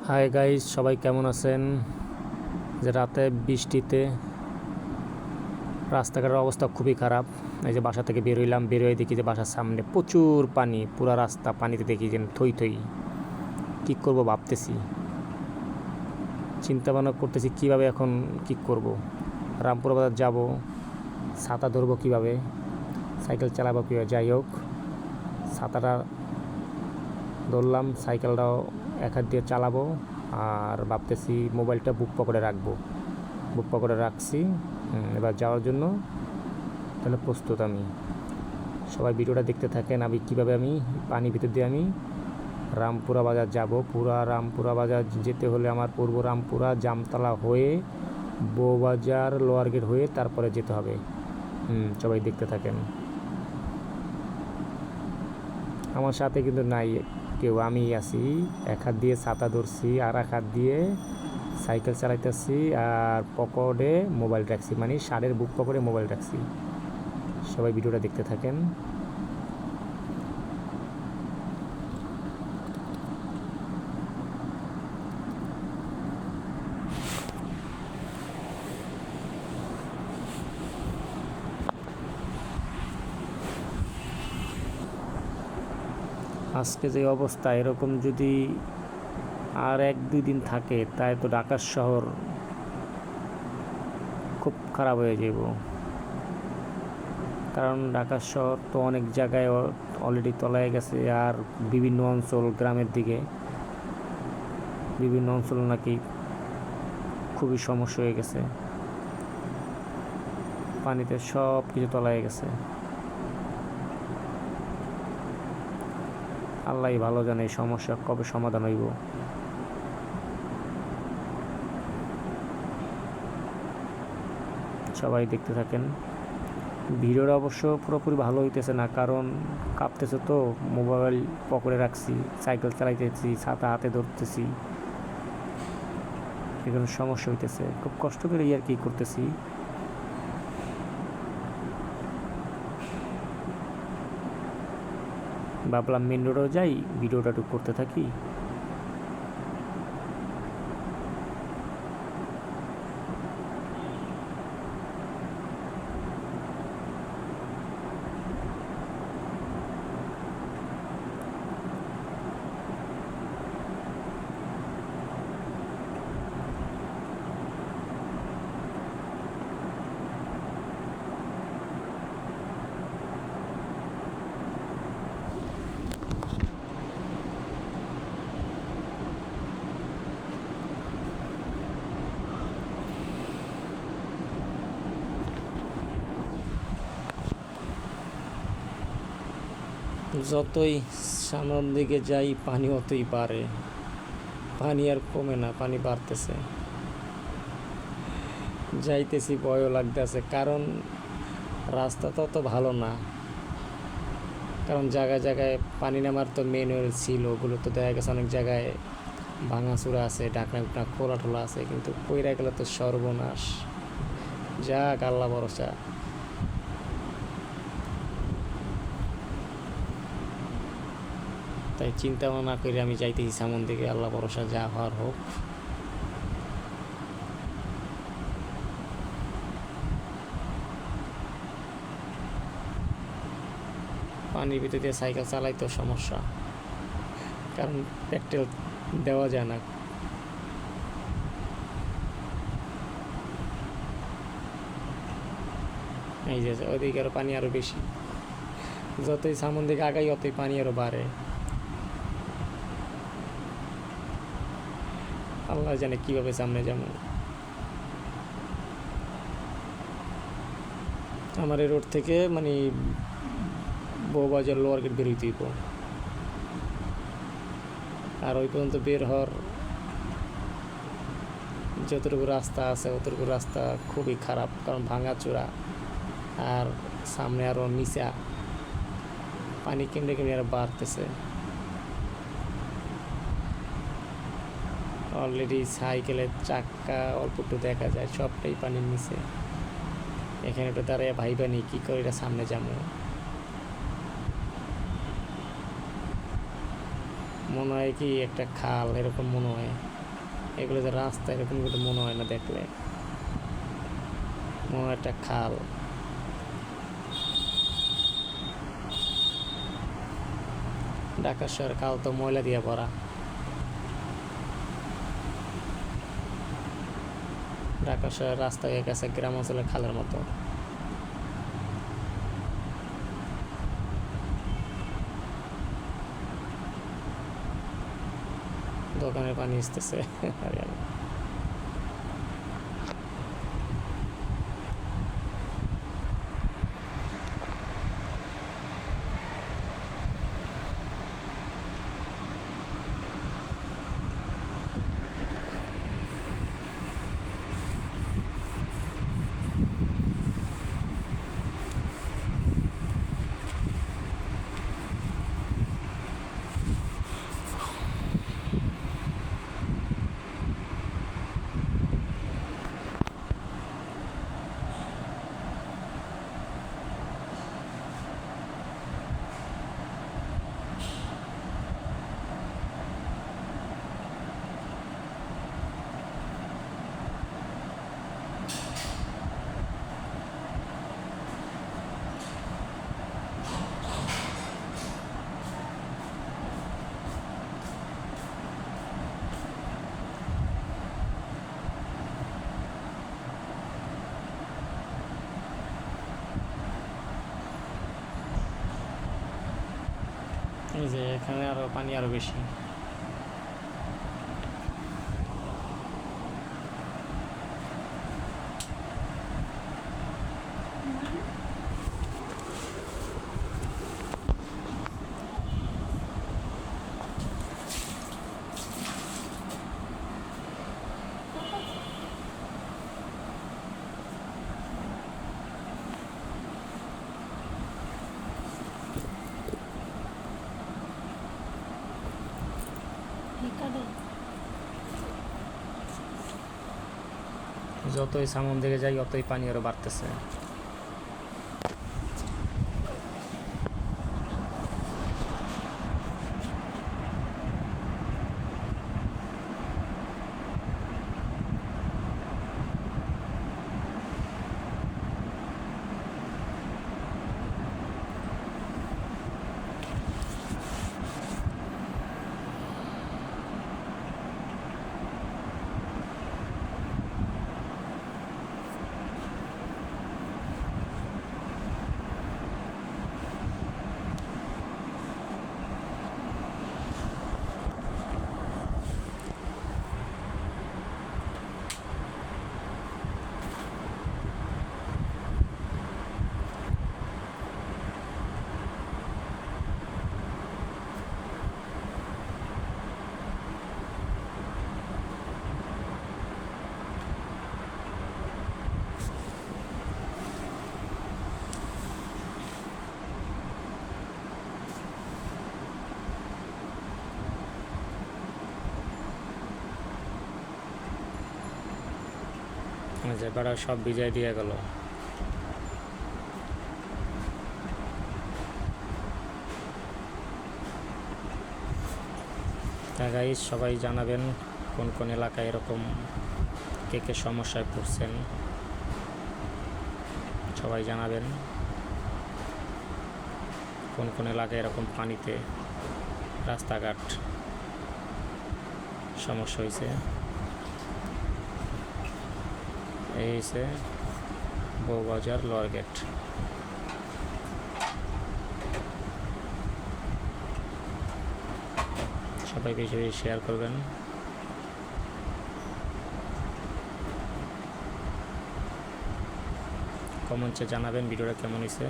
Hi guys, সবাই কেমন আছেন? যে রাতে বৃষ্টিতে রাস্তাঘাটের অবস্থা খুবই খারাপ। এই যে বাসা থেকে বের হইলাম, বের হয়ে দেখি যে বাসার সামনে প্রচুর পানি, পুরা রাস্তা পানিতে দেখি যে থই থই। কী করব ভাবতেছি, চিন্তা ভাবনা করতেছি কীভাবে এখন কী করব। রামপুরা বাজার যাব, ছাতা ধরবো কীভাবে, সাইকেল চালাবো কীভাবে। যাই হোক, ছাতাটা ধরলাম, সাইকেলটাও এক হাত দিয়ে চালাবো, আর ভাবতেছি মোবাইলটা বুক পকেটে রাখবো। বুক পকেটে রাখছি। এবার যাওয়ার জন্য তাহলে প্রস্তুত আমি। সবাই ভিডিওটা দেখতে থাকেন, আমি কীভাবে আমি পানির ভিতর দিয়ে আমি রামপুরা বাজার যাব। পুরা রামপুরা বাজার যেতে হলে আমার পূর্ব রামপুরা জামতলা হয়ে বউবাজার লোয়ার গেট হয়ে তারপরে যেতে হবে। সবাই দেখতে থাকেন। আমার সাথে কিন্তু নাই কেউ, আমি আছি। এক হাত দিয়ে ছাতা ধরছি, আর এক হাত দিয়ে সাইকেল চালাইতেছি, আর পকেটে মোবাইল রাখছি, মানে শার্টের বুক পকেটে মোবাইল রাখছি। সবাই ভিডিওটা দেখতে থাকেন। আজকে যে অবস্থা, এরকম যদি আর 1-2 দিন থাকে, তাই তো ঢাকা শহর খুব খারাপ হয়ে যাব। কারণ ঢাকা শহর তো অনেক জায়গায় অলরেডি তলায় গেছে, আর বিভিন্ন অঞ্চল গ্রামের দিকে বিভিন্ন অঞ্চল নাকি খুবই সমস্যা হয়ে গেছে, পানিতে সব কিছু তলায় গেছে। আল্লাহ ভালো জানে এই সমস্যা কবে সমাধান হইব। সবাই দেখতে থাকেন। ভিডিওটা অবশ্য পুরোপুরি ভালো হইতেছে না, কারণ কাঁপতেছে তো, মোবাইল পকেটে রাখছি, সাইকেল চালাইতেছি, ছাতা হাতে ধরতেছি, এখানে সমস্যা হইতেছে। খুব কষ্ট করে আর কি করতেছি। ভাবলাম মেন রোডেও যাই, ভিডিওটা একটু করতে থাকি। যতই সামনের দিকে যাই, পানি অতই বাড়ে। পানি আর কমে না, পানি বাড়তেছে। যাইতেছি ভয়ও লাগতেছে, কারণ রাস্তা তো অত ভালো না। কারণ জায়গায় জায়গায় পানি নামার তো মেন ছিল, ওগুলো তো দেখা গেছে অনেক জায়গায় ভাঙাচুরা আছে, ঢাকনা উকনা খোলা টোলা আছে, কিন্তু পইরা গেলে তো সর্বনাশ। যাক, আল্লাহ ভরসা। তাই চিন্তা ভাবনা করে আমি যাইতেছি সামন দিকে, আল্লাহ ভরসা, যা হওয়ার হোক। পানির ভিতর দিয়ে সাইকেল চালাইতেও সমস্যা, কারণ পেট্রোল দেওয়া যায় না। এই যে ওদিকে আরও পানি আরও বেশি, যতই সামন দিকে আগাই অতই পানি আরও বাড়ে। আল্লাহ জানে কীভাবে সামনে যাবো। আমার এই রোড থেকে মানে বউবাজার লোয়ার গেট বেরোইতে হইব, আর ওই পর্যন্ত বের হওয়ার যতটুকু রাস্তা আছে অতটুকু রাস্তা খুবই খারাপ, কারণ ভাঙাচোরা, আর সামনে আরও নিচা পানি কেমনে কেমনি আরও বাড়তেছে। অলরেডি সাইকেলের চাক্কা অল্প একটু দেখা যায়, সবটাই পানির নিচে। এখানে একটু দাঁড়িয়ে ভাইবা নেই কী করে এটা সামনে যাবো। মনে হয় কি একটা খাল এরকম মনে হয়, এগুলো যে রাস্তা এরকম কিন্তু মনে হয় না, দেখলে মনে হয় একটা খাল। ঢাকা শহর খাল তো ময়লা দিয়ে ভরা। ঢাকা শহরের রাস্তা হয়ে গেছে গ্রাম অঞ্চলের খালের মতো। দোকানের পানি আসতেছে। এই যে এখানে আরো পানি আরো বেশি। যতই সামন দিকে যাই অতই পানি আরো বাড়তেছে। যে বেড়া সব ভিজাই দিয়ে গেল। গাইস সবাই জানাবেন কোন কোন এলাকায় এরকম কে কে সমস্যায় পড়ছেন, সবাই জানাবেন কোন কোন এলাকায় এরকম পানিতে রাস্তাঘাট সমস্যা হয়েছে। এই হচ্ছে বউবাজার লোয়ার গেট। সবাই বেশি বেশি শেয়ার করবেন। কমেন্টে জানাবেন ভিডিওটা কেমন হয়েছে।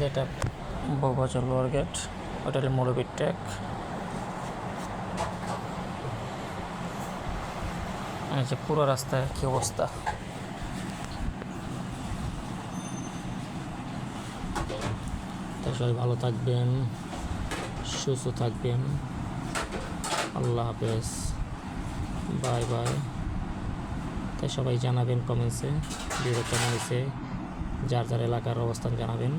যেটা বউবাজার লোয়ার গেট, ওটা হলো মৌলবীর ট্যাগ। এই যে পুরো রাস্তায় কি অবস্থা। তো সবাই ভালো থাকবেন, সুস্থ থাকবেন। আল্লাহ হাফেজ, বাই বাই। তাই সবাই জানাবেন কমেন্টসে ভিডিও কেমন হয়েছে, যার যার এলাকার অবস্থান জানাবেন।